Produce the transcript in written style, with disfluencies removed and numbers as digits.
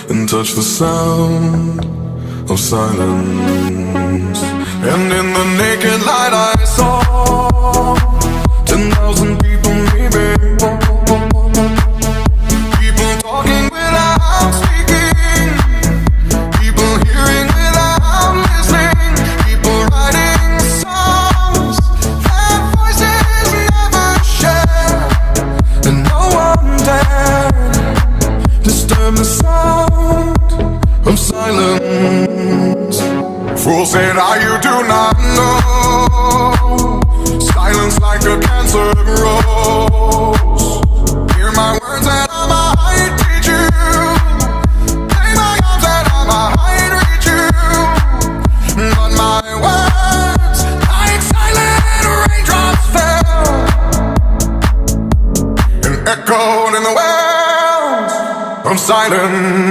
and touch the sound of silence. And in the naked light I saw 10,000 people maybe, people talking without speaking, people hearing without listening, people writing songs that voices never share, and no one dared disturb the sound of silence. Fool said, you do not know, silence like a cancer grows. Hear my words and I might teach you, play my arms and I might reach you, but my words like silent raindrops fell and echoed in the wells of silence.